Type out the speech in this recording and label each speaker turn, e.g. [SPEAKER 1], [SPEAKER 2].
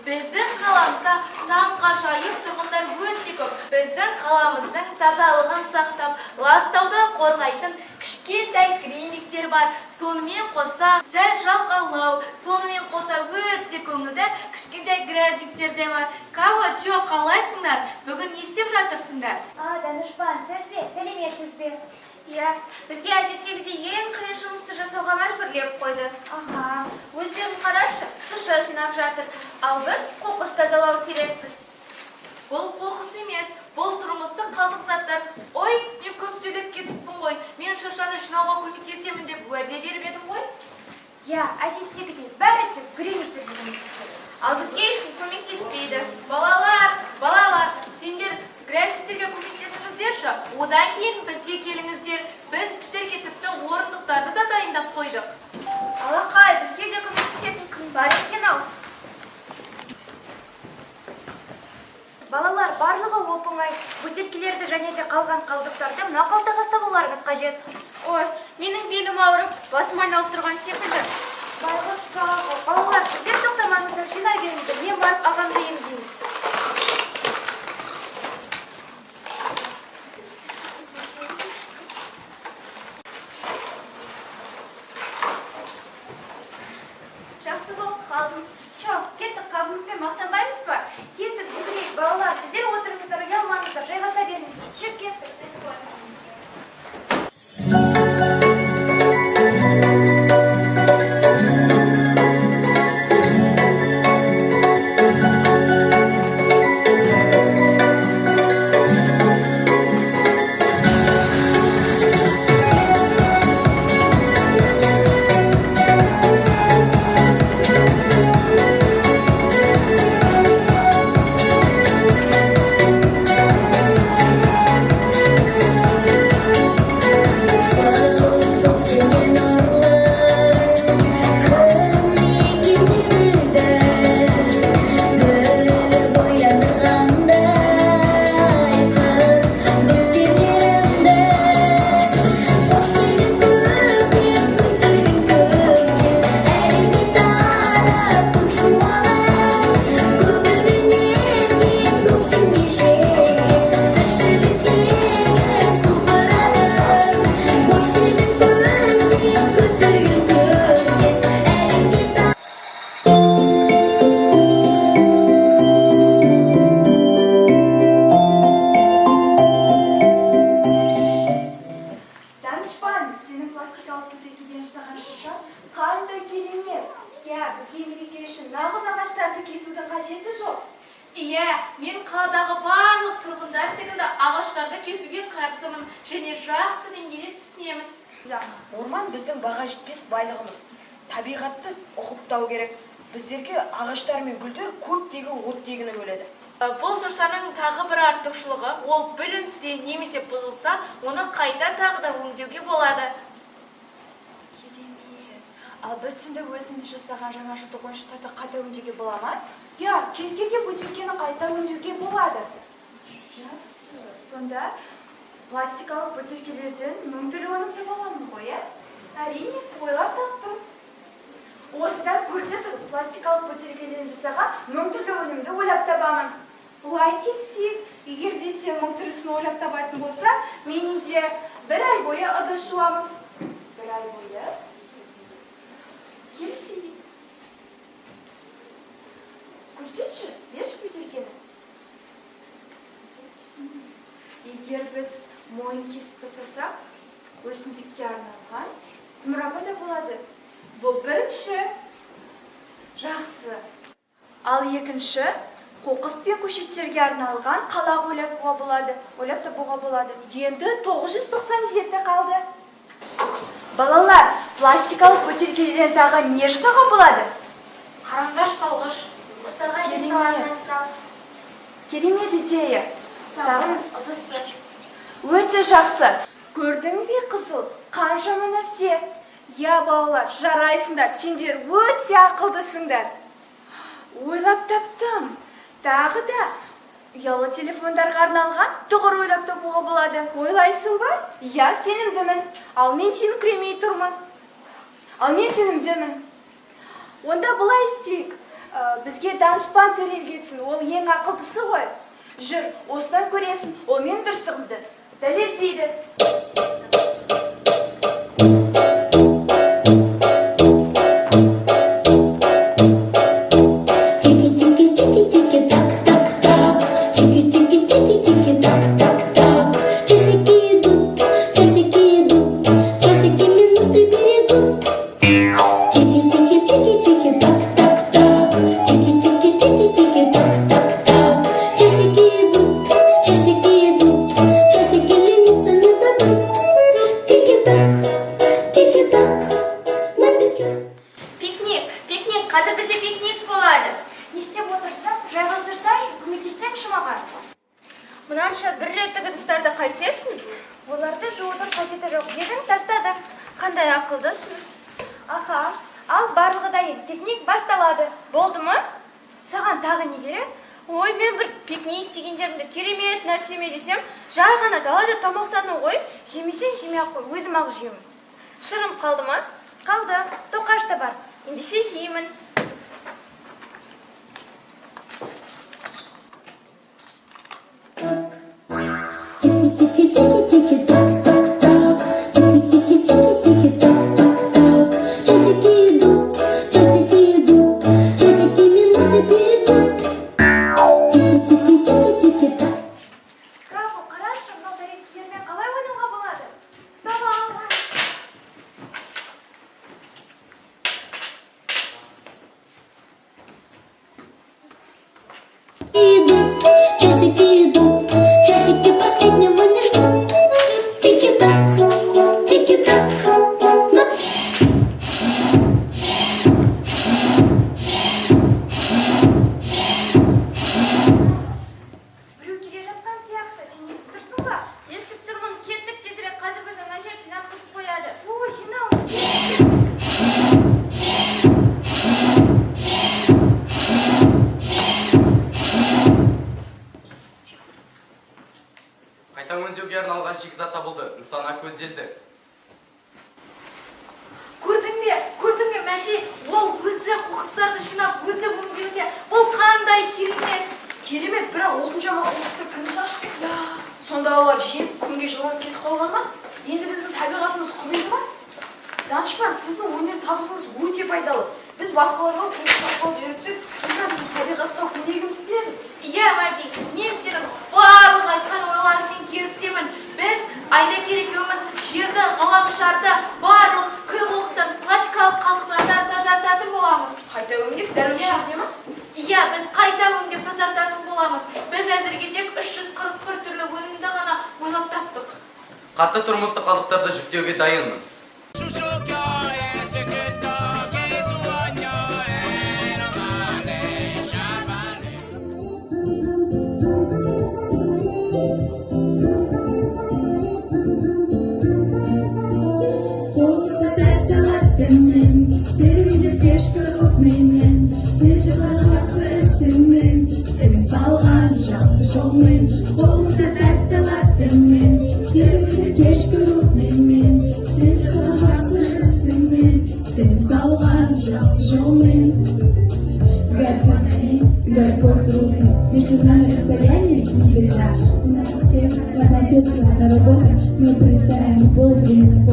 [SPEAKER 1] Біздің қаламызда таңғажайып тұрғындар өте көп. Біздің қаламыздың тазалығын сақтап, ластаудан қорғайтын кішкентай клиниктер бар. Сонымен қоса сәл жалқаулау, сонымен қоса өте көңілді кішкентай грязиктер де бар. Кава, жо, қалайсыңдар? Бүгін не істеп жатырсыңдар?
[SPEAKER 2] Данышпан, сіз бе? Сәлеметсіз бе?
[SPEAKER 3] Иә, бізге әдеттегідей ең қиын жұмысты жасауға мәжбүрлеп қойды.
[SPEAKER 2] Аха.
[SPEAKER 3] Өздерің қарашы, шырша жинап жатыр. Ал біз қоқыс тазалау керекпіз.
[SPEAKER 1] Бұл қоқыс емес, бұл тұрмыстық қалдық заттар. Ой, мен көп сөйлеп кетіппін ғой. Мен шыршаны жинауға көмектесемін деп уәде беріп едім ғой.
[SPEAKER 2] Иә, әдеттегідей бәрі тек греймиттер көмектеседі.
[SPEAKER 3] Ал бізге ешкім көмектеспейді.
[SPEAKER 1] Балалар, сендер грязиктерге көмектесіңіздерші. Одан кейін бізге келіңіздер. Біз сіздерге тіпті орындықтарды да дайындап қойдық.
[SPEAKER 3] Алақай, бізге де көмектесетін кім бар екен ау?
[SPEAKER 2] Балалар, барлығы оп-оңай. Бөтелкелерді және де қалған қалдықтарды мына қалтаға салуларыңыз қажет.
[SPEAKER 3] Ой, менің белім ауырып, басым айналып тұрған секілді.
[SPEAKER 2] Байғұс қағыл. Балалар, сіздер тоқтамаңыздар, жинай беріңіздер. Мен барып ағамды емдеймін.
[SPEAKER 3] Жақсы болып қалдым. Чо, кеттік, қабымызбен мақтанбаймыз ба?
[SPEAKER 2] Кеттік, бүгірейік. Балалар, сіздер отырыңыздар, ұялмаңыздар, жайғаса беріңіздер. Жүр, кеттік.
[SPEAKER 1] Иә, мен қаладағы барлық тұрғындар секілді ағаштарды кесуге қарсымын және жақсы деңгейде түсінемін.
[SPEAKER 4] Орман біздің баға жетпес байлығымыз. Табиғатты ұқыптау керек. Біздерге ағаштар мен гүлдер көптеген оттегіні бөледі.
[SPEAKER 1] Бұл шыршаның тағы бір артықшылығы, ол бүлінсе немесе бұзылса, оны қайта тағы да өңдеуге болады.
[SPEAKER 4] Ал біз сонда өзіміз жасаған жаңа жылдық ойыншықтарды қайта өңдеуге бола ма? Иә, кез келген бөтелкені қайта өңдеуге болады. Жақсы. Сонда пластикалық бөтелкелерден өңделі өнім таба аламын ғой, иә?
[SPEAKER 1] Әрине, ойлап таптым.
[SPEAKER 4] Осыдан көрте тұр, пластикалық бөтелкелерден жасаған өңделі өнімді ойлап табамын.
[SPEAKER 1] Бұлай келсек, егер де сен мың түрлісін ойлап табатын болса, мен үйде бір ай бойы ыдыс жуамын.
[SPEAKER 4] Бір ай бойы? Келсейік. Көрсетші, берші бөтелкені. Егер біз мойын кесіп тастасақ, өсімдікке арналған құмырапа да болады.
[SPEAKER 1] Бұл бірінші.
[SPEAKER 4] Жақсы. Ал екінші, қоқыс пен көшеттерге арналған қалақ ойлап табуға болады.
[SPEAKER 1] Енді 997 қалды.
[SPEAKER 4] Балалар, пластикалық бөтелкелерден тағы не жасауға болады?
[SPEAKER 1] Қараңдар салғыш.
[SPEAKER 2] Құстарға жем салатын стал.
[SPEAKER 4] Керемет идея.
[SPEAKER 1] Сабын, ыдысы.
[SPEAKER 4] Өте жақсы. Көрдің бе қызыл? Қаншама нәрсе.
[SPEAKER 1] Я балалар, жарайсыңдар. Сендер өте ақылдысыңдар.
[SPEAKER 4] Ойлап таптым. Тағы да ұялы телефондарға арналған тұғыр ойлап табуға болады.
[SPEAKER 1] Ойлайсың ба?
[SPEAKER 4] Я сенімдімін.
[SPEAKER 1] Ал мен сені күремей тұрмын.
[SPEAKER 4] Ал мен сенімдімін.
[SPEAKER 1] Онда былай істейік.
[SPEAKER 2] Бізге данышпан төрелгенсін, ол ең ақылдысы ғой.
[SPEAKER 4] Жүр, осыдан көресің, ол мен дұрыстығымды дәлелдейді.
[SPEAKER 3] Пикник, қазір бізде пикник болады.
[SPEAKER 2] Не істеп отырсақ, жайғастырсайшы, көмектессеңші маған.
[SPEAKER 3] Мұнанша бір реттік ыдыстарды қайтесің?
[SPEAKER 2] Оларды жуудың қажеті жоқ, едің тастадық.
[SPEAKER 3] Қандай ақылдысың?
[SPEAKER 2] Аха, ал барлығы дайын, пикник басталады.
[SPEAKER 3] Болды ма?
[SPEAKER 2] Саған тағы не керек?
[SPEAKER 3] Ой, мен бір пикник дегендерімді керемет нәрсеме десем, жай ғана далада тамақтану ғой.
[SPEAKER 2] Жемесең жеме ақ қой, өзім ақ жеймін.
[SPEAKER 3] Шырым қалды ма?
[SPEAKER 2] Қалды, тоқаш та бар.
[SPEAKER 3] Ендеше жеймін.
[SPEAKER 2] Браво, қарашы, мынау тәрелкелермен қалай ойнауға болады? Ұстап ал.
[SPEAKER 5] Часики идут, часики последнего не ждут. Тики-так, тики-так.
[SPEAKER 2] Біреу келе жатқан сияқты, сен естіп тұрсың ба?
[SPEAKER 3] Естіп тұрмын, кеттік тезірек, қазір біз ана жер жинатқызып қояды.
[SPEAKER 2] Фу, жинау.
[SPEAKER 6] Қайта өңдеуге арналған шикізат табылды, нысана көзделді.
[SPEAKER 1] Көрдің бе, Мәди, ол өзі қоқыстарды жинап, өзі өңдеуде, ол қандай керемет.
[SPEAKER 4] Керемет, бірақ осыншама қоқысты кім шашты? Сонда олар жеп, күнге жылынып кетіп қалған ма? Енді біздің табиғатымыз құриды ма? Данышпан, сіздің өнер табысыңыз өте пайдалы. Біз басқаларға қоқыс шашпауды үйретсек, сонда біздің табиғатқа көмегіміз тиеді.
[SPEAKER 1] Иә, Мәди, мен сенің барлық айтқан ойларыңмен келісемін. Біз Айнакер екеуміз жерді, ғаламшарды, барлық күл қоқыстан, пластикалық қалдықтардан тазартатын боламыз.
[SPEAKER 4] Қайта өңдеп, дәл осы жерде ма?
[SPEAKER 1] Иә, біз қайта өңдеп тазартатын боламыз. Біз әзірге тек 341 түрлі өнімді ғана ойлап таптық.
[SPEAKER 6] Қатты тұрмыстық қалдықтарды жүктеуге дайынмын.
[SPEAKER 7] Между нами расстояние не беда. У нас у всех одна детка, одна работа. Мы пролетаем любовь, время на